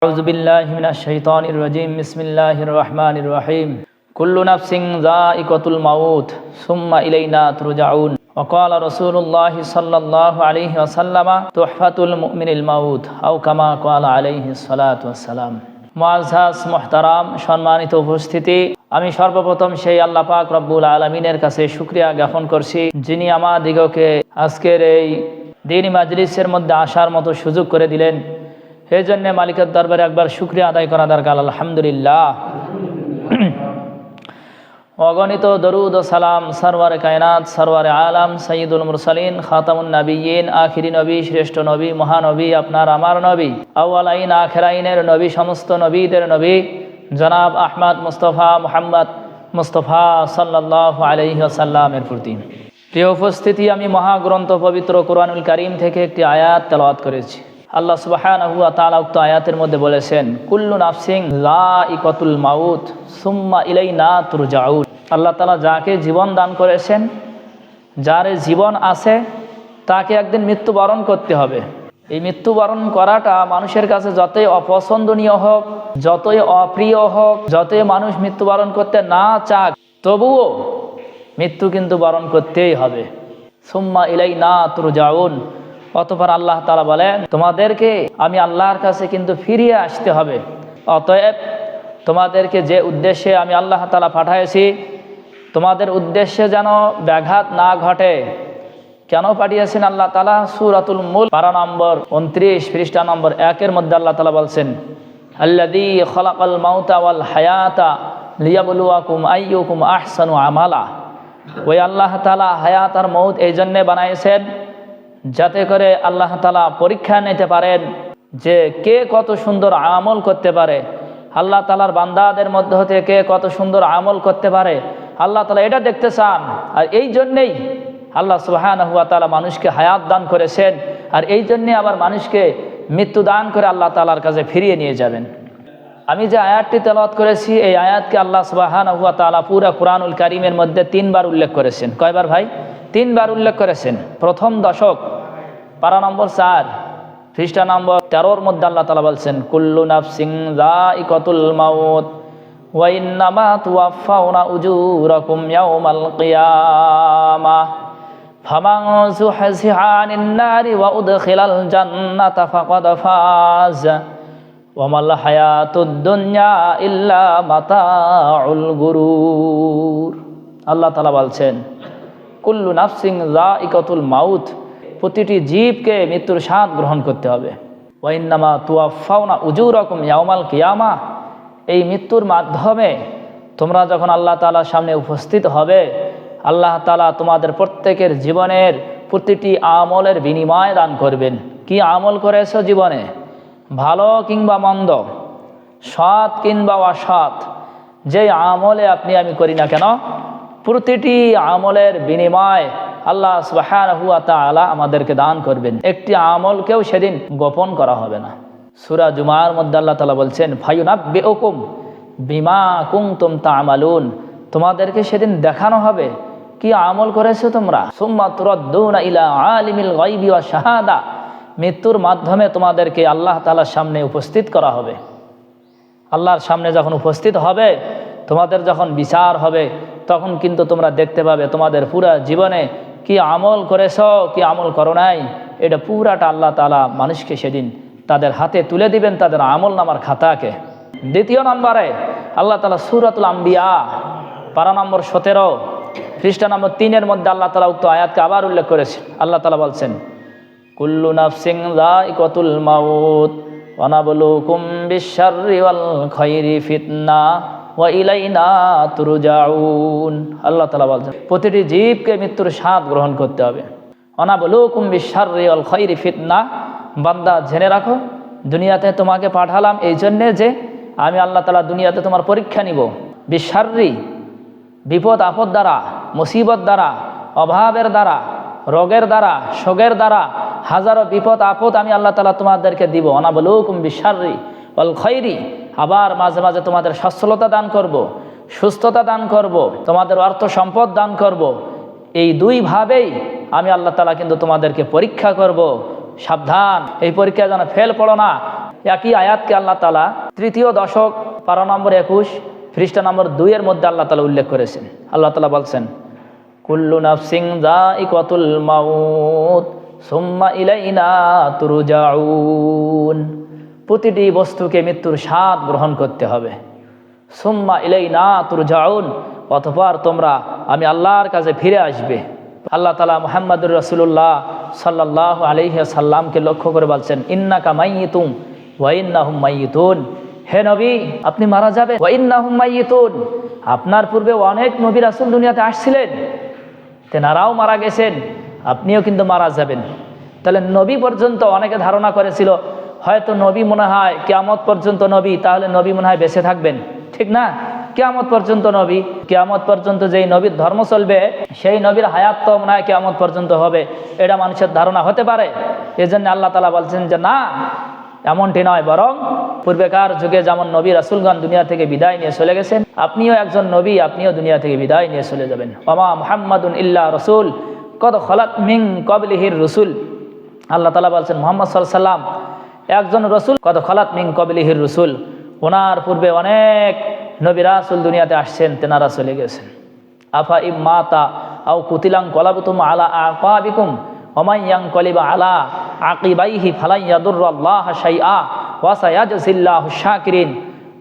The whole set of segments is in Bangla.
أعوذ بالله من الشيطان الرجيم بسم الله الرحمن الرحيم كل نفس ذائقة الموت ثم إلينا ترجعون وقال رسول الله صلى الله عليه وسلم تحفة المؤمن الموت أو كما قال عليه الصلاة والسلام মুআজ্জাজ মুহতারাম সম্মানিত উপস্থিতি, আমি সর্বপ্রথম সেই আল্লাহ পাক রব্বুল আলামিনের কাছে শুকরিয়া জ্ঞাপন করছি, যিনি আমাদিগকে আজকের এই দ্বীনি মাজলিসের মধ্যে আসার মতো সুযোগ করে দিলেন। এই জন্য মালিকের দরবারে একবার শুকরিয়া আদায় করা দরকার। আলহামদুলিল্লাহ। অগণিত দরুদ ও সালাম সরওয়ারে কায়নাত সরওয়ারে আলাম সৈয়দুল মুরসালিন খাতামুন নবিয়্যিন আখিরি নবী শ্রেষ্ঠ নবী মহানবী আপনার আমার নবী আউয়ালাইন আখিরাইনের নবী সমস্ত নবীদের নবী জনাব আহমদ মুস্তফা মুহাম্মদ মুস্তফা সাল্লাল্লাহু আলাইহি ওয়াসাল্লামের প্রতি। প্রিয় উপস্থিতি, আমি মহাগ্রন্থ পবিত্র কোরআনুল কারীম থেকে একটি আয়াত তেলাওয়াত করেছি। আল্লাহ সুবহানাহু ওয়া তাআলা উক্ত আয়াতের মধ্যে বলেছেন, কুল্লু নাফসিন যায়িকাতুল মাউত সুম্মা ইলাইনা তুরজাউন। আল্লাহ তাআলা যাকে জীবন দান করেছেন, যার জীবন আছে, তাকে একদিন মৃত্যুবরণ করতে হবে। এই মৃত্যুবরণ করাটা মানুষের কাছে যতই অপছন্দনীয় হোক, যতই অপ্রিয় হোক, যতই মানুষ মৃত্যুবরণ করতে না চাক, তবুও মৃত্যু কিন্তু বরণ করতেই হবে। সুম্মা ইলাইনা তুরজাউন। অতঃপর আল্লাহ তাআলা বলেন, তোমাদেরকে আমি আল্লাহর কাছে কিন্তু ফিরিয়ে আসতে হবে। অতএব তোমাদেরকে যে উদ্দেশ্যে আমি আল্লাহ তাআলা পাঠিয়েছি, তোমাদের উদ্দেশ্যে যেন ব্যাঘাত না ঘটে। কেন পাঠিয়েছেন আল্লাহ তাআলা? সূরাতুল মুলক পারা নম্বর 29 পৃষ্ঠা নম্বর 1 মধ্যে আল্লাহ তাআলা বলছেন, আল্লাযী খালাকাল মাউতা ওয়াল হায়াতা লিয়াবলুয়াকুম আইয়ুকুম আহসানু আমালা। ওই আল্লাহ তাআলা হায়াত আর মউত এই জন্য বানাইছেন যাতে করে আল্লাহ তাআলা পরীক্ষা নিতে পারেন যে কে কত সুন্দর আমল করতে পারে। আল্লাহ তাআলার বান্দাদের মধ্যে হতে কে কত সুন্দর আমল করতে পারে, আল্লাহ তাআলা এটা দেখতে চান। আর এই জন্যেই আল্লাহ সুবহানাহু ওয়া তাআলা মানুষকে হায়াত দান করেছেন, আর এই জন্যে আবার মানুষকে মৃত্যু দান করে আল্লাহ তাআলার কাছে ফিরিয়ে নিয়ে যাবেন। আমি যে আয়াতটি তেলাওয়াত করেছি, এই আয়াতকে আল্লাহ সুবহানাহু ওয়া তাআলা পুরা কোরআনুল কারীমের মধ্যে 3 বার উল্লেখ করেছেন। কয়বার ভাই? 3 বার উল্লেখ করেছেন। প্রথম দশক পারা নম্বর 4 পৃষ্ঠা নম্বর 13 মধ্যে আল্লাহ তাআলা বলছেন, কুল্লু নাফসিন যায়িকাতুল মাউত ওয়া ইন্নামা তুওয়াফাউনা উজুরাকুম ইয়াওমাল কিয়ামাহ ফামান যুহজিহা আনিন নারি ওয়া উদখিলাল জান্নাতা ফাকাদ ফাজ ওয়া মাল হায়াতুদ দুনিয়া ইল্লা মাতাউল গুরুর। আল্লাহ তাআলা বলছেন, কুল্লু নাফসিন যায়িকাতুল মাউত, প্রতিটি জীবকে মৃত্যুর স্বাদ গ্রহণ করতে হবে। ওয়া ইন্নামা তুওয়াফাউনা উজুরাকুম ইয়াওমাল কিয়ামাহ, এই মৃত্যুর মাধ্যমে তোমরা যখন আল্লাহ তাআলার সামনে উপস্থিত হবে, আল্লাহ তাআলা তোমাদের প্রত্যেকের জীবনের প্রতিটি আমলের বিনিময় দান করবেন। কি আমল করেছো জীবনে, ভালো কিংবা মন্দ, সৎ কিংবা অসৎ, যে আমলে আপনি আমি করি না কেন, প্রতিটি আমলের বিনিময় আল্লাহ সুবহানাহু ওয়া তাআলা আমাদেরকে দান করবেন। একটি আমলকেও সেদিন গোপন করা হবে না। সূরা জুমার মধ্যে আল্লাহ তাআলা বলছেন, ফায়ুনাব্বিউকুম বিমা কুনতুম তা'মালুন, তোমাদেরকে সেদিন দেখানো হবে কি আমল করেছো তোমরা। সুম্মা তুরাদ্দুনা ইলা আলিমিল গায়বি ওয়াশ শাহাদা, মৃত্যুর মাধ্যমে তোমাদেরকে আল্লাহ তাআলার সামনে উপস্থিত করা হবে। আল্লাহর সামনে যখন উপস্থিত হবে, তোমাদের যখন বিচার হবে, তখন কিন্তু তোমরা দেখতে পাবে তোমাদের পুরা জীবনে কি আমল করেছো, কি আমল করো নাই, এটা পুরাটা আল্লাহ তাআলা মানুষকে সেদিন তাদের হাতে তুলে দিবেন, তাদের আমল নামার খাতাকে। দ্বিতীয় নম্বরে আল্লাহ তাআলা সূরাতুল আম্বিয়া পারা নম্বর 17 পৃষ্ঠা নম্বর 3 মধ্যে আল্লাহ তাআলা উক্ত আয়াতকে আবার উল্লেখ করেছেন। আল্লাহ তাআলা বলছেন, কুল্লু নাফসিন যায়িকাতুল মাউত ওয়া নাবলুকুম বিশ-শাররি ওয়াল খায়রি ফিতনা ওয়া ইলাইনা তুরজাউন। আল্লাহ তাআলা বলছেন, প্রতিটি জীবকে মৃত্যুর স্বাদ গ্রহণ করতে হবে। ওয়া নাবলুকুম বিশ-শাররি ওয়াল খায়রি ফিতনা, বান্দা জেনে রাখো, দুনিয়াতে তোমাকে পাঠালাম এই জন্যে যে আমি আল্লাহ তাআলা দুনিয়াতে তোমার পরীক্ষা নিব। বিশ-শাররি, বিপদ আপদ দ্বারা, মুসিবত দ্বারা, অভাবের দ্বারা, রোগের দ্বারা, শোকের দ্বারা, হাজারো বিপদ আপদ আমি আল্লাহ তাআলা তোমাদেরকে দিব। ওয়া নাবলুকুম বিশ-শাররি ওয়াল খায়রি, আবার মাঝে মাঝে তোমাদের সচ্ছলতা দান করব, সুস্থতা দান করব, তোমাদের অর্থ সম্পদ দান করব। এই দুইভাবেই আমি আল্লাহ তাআলা কিন্তু তোমাদেরকে পরীক্ষা করব। সাবধান, এই পরীক্ষায় যেন ফেল পড়ো না। একই আয়াতকে আল্লাহ তাআলা 3য় দশক পারা নম্বর 21 পৃষ্ঠা নম্বর 2 মধ্যে আল্লাহ তাআলা উল্লেখ করেছেন। আল্লাহ তাআলা বলছেন, কুল্লু নাফসিন যায়িকাতুল মাউত সুম্মা ইলাইনা তুরজাউন। প্রতিটি বস্তুকে মৃত্যুর স্বাদ গ্রহণ করতে হবে। সুম্মা ইলাইনা তুরজাউন, অতঃপর তোমরা আমি আল্লাহর কাছে ফিরে আসবে। আল্লাহ তাআলা মুহাম্মদুর রাসূলুল্লাহ সাল্লাল্লাহু আলাইহি সাল্লামকে লক্ষ্য করে বলছেন, ইন্নাকা মাইয়িতুম ওয়া ইন্নাহুম মাইয়িতুন। হে নবী, আপনি মারা যাবেন। ওয়া ইন্নাহুম মাইয়িতুন, আপনার পূর্বে অনেক নবী রাসূল দুনিয়াতে আসছিলেন, তেনারাও মারা গেছেন, আপনিও কিন্তু মারা যাবেন। তাহলে নবী পর্যন্ত অনেকে ধারণা করেছিল হয়তো নবী মনে হয় কিয়ামত পর্যন্ত নবী, তাহলে নবী মনে হয় বেঁচে থাকবেন, ঠিক না? কিয়ামত পর্যন্ত নবী, কিয়ামত পর্যন্ত যেই নবীর ধর্ম চলবে সেই নবীর হায়াত তো মনে হয় কিয়ামত পর্যন্ত হবে, এটা মানুষের ধারণা হতে পারে। এজন্য আল্লাহ তাআলা বলছেন যে না, এমনটি নয়, বরং পূর্বেকার যুগে যেমন নবী রাসূলগণ দুনিয়া থেকে বিদায় নিয়ে চলে গেছেন, আপনিও একজন নবী, আপনিও দুনিয়া থেকে বিদায় নিয়ে চলে যাবেন। ওমা মুহাম্মাদুন ইল্লা রাসূল কদ খালাত মিন ক্বাবলিহির রাসূল। আল্লাহ তাআলা বলছেন মুহাম্মদ সাল্লাল্লাহু আলাইহি সাল্লাম একজন রাসূল, কদ খালাত মিন ক্বাবলিহির রাসূল, ওনার পূর্বে অনেক নবী রাসূল দুনিয়াতে আসছেন, তেনারা চলে গেছেন। আফা ইম্মাতা আও কুতিলান কলাবতুম আলা আকাবিকুম ওমান ইয়ানকলিবা আলা আকিবাইহি ফালান ইয়াদুররাল্লাহা শাইআ ওয়া সায়াজজিল্লাহু শাকিরিন।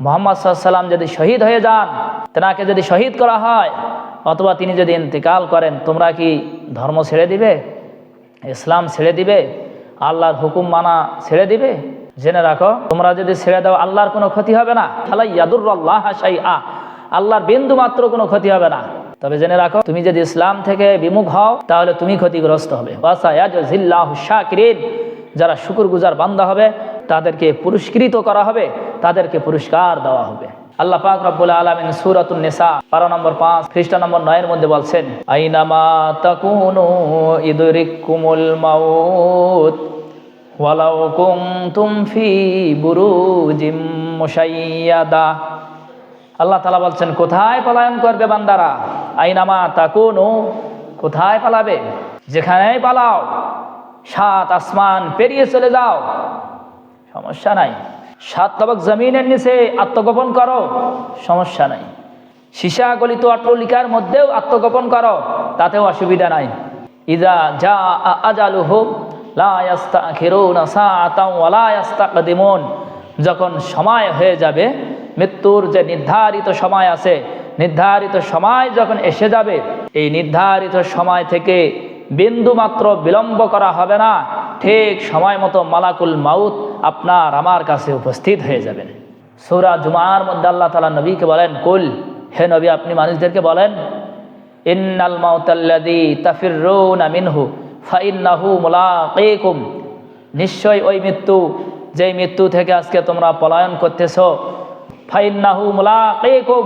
মুহাম্মদ সাল্লাল্লাহু আলাইহি সাল্লাম যদি শহীদ হয়ে যান, তেনাকে যদি শহীদ করা হয়, অথবা তিনি যদি ইন্তেকাল করেন, তোমরা কি ধর্ম ছেড়ে দিবে? ইসলাম ছেড়ে দিবে? আল্লাহর হুকুম মানা ছেড়ে দিবে? জেনে রাখো, তোমরা যদি ছেড়ে দাও আল্লাহর কোনো ক্ষতি হবে না। ফালা ইয়াদুররাল্লাহা শাইআ, আল্লাহর বিন্দু মাত্র কোনো ক্ষতি হবে না। তবে জেনে রাখো, তুমি যদি ইসলাম থেকে বিমুখ হও তাহলে তুমি ক্ষতিগ্রস্ত হবে। ওয়াসায়াজজিল্লাহু শাকিরিন, যারা শুকরগুজার বান্দা হবে তাদেরকে পুরস্কৃত করা হবে, তাদেরকে পুরস্কার দেওয়া হবে। আল্লাহ পাক রব্বুল আলামিন সূরাতুন নিসা পারা নম্বর 5 পৃষ্ঠা নম্বর 9 মধ্যে বলছেন, আইনামা তাকুনু ইদরিকুমুল মাউত ওয়ালাউ কুনতুম ফি বুরুজিম মুশাইয়াদা। আল্লাহ তাআলা বলছেন, কোথায় পলায়ন করবে বান্দারা? আইনামা তাকুনু, কোথায় পালাবে? যেখানেই পালাও, 7 আসমান পেরিয়ে চলে যাও, সমস্যা নাই। 7 তবক জমিনের নিচে আত্মগোপন করো, সমস্যা নাই। সীসা গলিত অট্টালিকার মধ্যেও আত্মগোপন করো, তাতেও অসুবিধা নাই। ইজা জা আজালুহু লা ইস্তাখিরুনা সাআতাও ওয়া লা ইস্তাকদিমুন, যখন সময় হয়ে যাবে, মৃত্যুর যে নির্ধারিত সময় আছে, নির্ধারিত সময় যখন এসে যাবে, এই নির্ধারিত সময় থেকে বিন্দু মাত্র বিলম্ব করা হবে না। ঠিক সময় মতো মালাকুল মাউত আপনার আমার কাছে উপস্থিত হয়ে যাবেন। সূরা জুমার মধ্যে আল্লাহ তাআলা নবীকে বলেন, কুল, হে নবী আপনি মানুষদেরকে বলেন, ইন্নাল মাউতাল্লাযী তাফিররুনা মিনহু ফাইন্নাহু মুলাকীকুম, নিশ্চয় ওই মৃত্যু, যেই মৃত্যু থেকে আজকে তোমরা পলায়ন করতেছো, ফাইন্নাহু মুলাকীকুম,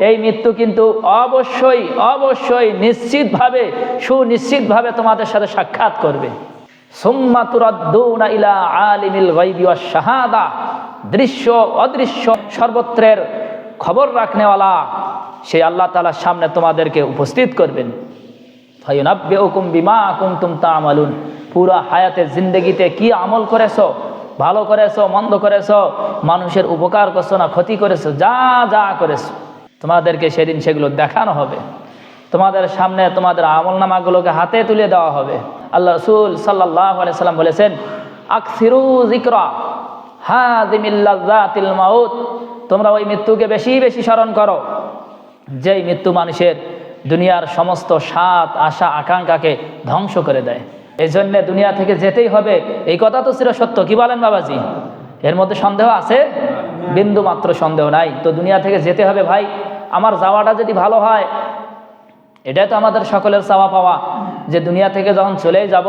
এই মৃত্যু কিন্তু অবশ্যই অবশ্যই নিশ্চিতভাবে সুনিশ্চিতভাবে তোমাদের সাথে সাক্ষাৎ করবে। সুম্মা তুরাদ্দুনা ইলা আলিমিল গায়বি ওয়াশ শাহাদা, দৃশ্য অদৃশ্য সর্বত্রের খবর রাখনেওয়ালা সেই আল্লাহ তাআলার সামনে তোমাদেরকে উপস্থিত করবেন। ফায়ুনাব্বিউকুম বিমা কুনতুম তা'মালুন, পুরা হায়াতে জিন্দেগিতে কি আমল করেছো, ভালো করেছো মন্দ করেছো, মানুষের উপকার করছো না ক্ষতি করেছো, যা যা করেছো তোমাদেরকে সেদিন সেগুলো দেখানো হবে। তোমাদের সামনে তোমাদের আমলনামাগুলোকে হাতে তুলে দেওয়া হবে। আল্লাহ রাসূল সাল্লাল্লাহু আলাইহি সাল্লাম বলেছেন, আকসিরু যিকরা হাযিমিল লাযাতিল মাউত, তোমরা ওই মৃত্যুকে বেশি বেশি স্মরণ করো, যেই মৃত্যু মানুষের দুনিয়ার সমস্ত স্বাদ আশা আকাঙ্ক্ষাকে ধ্বংস করে দেয়। এই জন্য দুনিয়া থেকে যেতেই হবে, এই কথা তো চিরসত্য। কি বলেন বাবাজি? এর মধ্যে সন্দেহ আছে? বিন্দু মাত্র সন্দেহ নাই। তো দুনিয়া থেকে যেতে হবে ভাই। আমার যাওয়াটা যদি ভালো হয়, এটাই তো আমাদের সকলের চাওয়া পাওয়া, যে দুনিয়া থেকে যখন চলেই যাব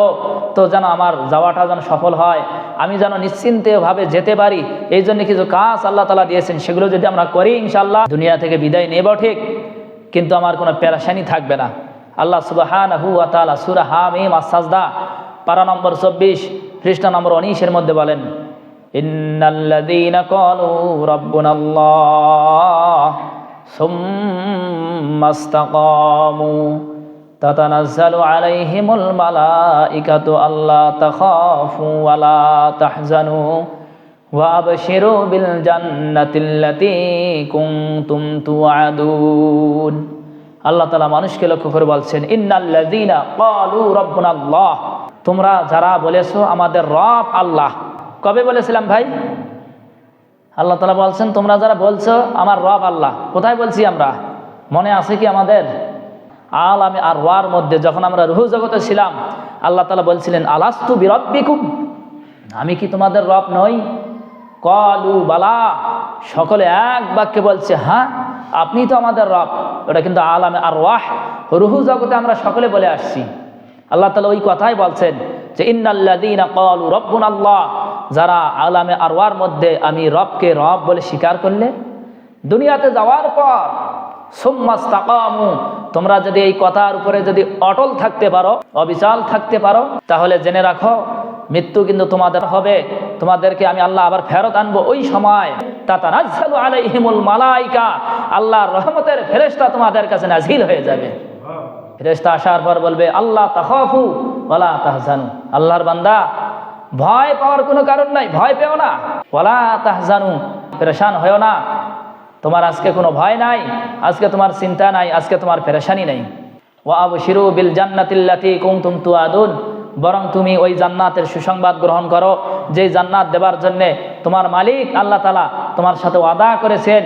তো যেন আমার যাওয়াটা যেন সফল হয়, আমি যেন নিশ্চিন্তভাবে যেতে পারি। এই জন্য কিছু কাজ আল্লাহ তাআলা দিয়েছেন, সেগুলো যদি আমরা করি ইনশাআল্লাহ দুনিয়া থেকে বিদায় নেব ঠিক, কিন্তু আমার কোনো পেরেশানি থাকবে না। আল্লাহ সুবহানাহু ওয়া তাআলা সূরা হামিম আস-সাজদা পারা নম্বর 24 পৃষ্ঠা নম্বর 19 এর মধ্যে বলেন, ইন্নাল্লাযীনা ক্বালু রাব্বুনাল্লাহ সুম্মা ইসতাকামু তাতানাজ্জালু আলাইহিমুল মালাইকাতু আল্লা তাখাফু ওয়া লা তাহজানু ওয়াবশিরু বিল জান্নাতিল্লাতী কুনতুম তুআদুন। আল্লাহ তাআলা মানুষকে লক্ষ্য করে বলছেন, ইন্নাল্লাযীনা ক্বালু রাব্বুনাল্লাহ, তোমরা যারা বলেছো আমাদের রব আল্লাহ। কবে বলেছিলাম ভাই? আল্লাহ তাআলা বলছেন তোমরা যারা বলছো আমার রব আল্লাহ, কোথায় বলছি আমরা? মনে আছে কি আমাদের? আলামে আরওয়ার মধ্যে যখন আমরা রূহ জগতে ছিলাম, আল্লাহ তাআলা বলছিলেন আলাস্তু বিরাব্বিকুম, আমি কি তোমাদের রব নই? ক্বালু বালা, সকলে এক বাক্যে বলছে হ্যাঁ আপনি তো আমাদের রব। ওটা কিন্তু আলামে আরওয়াহ, রূহ জগতে আমরা সকলে বলে আসছি। আল্লাহ তাআলা ওই কথাই বলছেন যে ইন্নাল্লাযীনা ক্বালু রাব্বুনাল্লাহ, যারা আলামে আরওয়ার মধ্যে আমি রবকে রব বলে স্বীকার করলে, দুনিয়াতে যাওয়ার পর সুম্মাস্তাকামু, তোমরা যদি এই কথার উপরে যদি অটল থাকতে পারো, অবিচল থাকতে পারো, তাহলে জেনে রাখো মৃত্যু কিন্তু তোমাদের হবে, তোমাদেরকে আমি আল্লাহ আবার ফেরত আনবো। ওই সময় তাতানাজ্জালু আলাইহিমুল মালাইকা, আল্লাহর রহমতের ফেরেশতা তোমাদের কাছে নাজিল হয়ে যাবে। ফেরেশতা আসার পর বলবে আল্লাহ তাখাফু ওয়ালা তাহজানু, আল্লাহর বান্দা ভয় পাওয়ার কোনো কারণ নাই, ভয় পেও না। ওয়ালা তাহজানু, পেরেশান হয়েও না, তোমার আজকে কোনো ভয় নাই, আজকে তোমার চিন্তা নাই, আজকে তোমার পেরেশানি নাই। ওয়া আবশিরু বিল জান্নাতিল্লাতী কুনতুম তুআদুন, বরং তুমি ওই জান্নাতের সুসংবাদ গ্রহণ করো, যে জান্নাত দেবার জন্যে তোমার মালিক আল্লাহ তাআলা তোমার সাথে ওয়াদা করেছেন।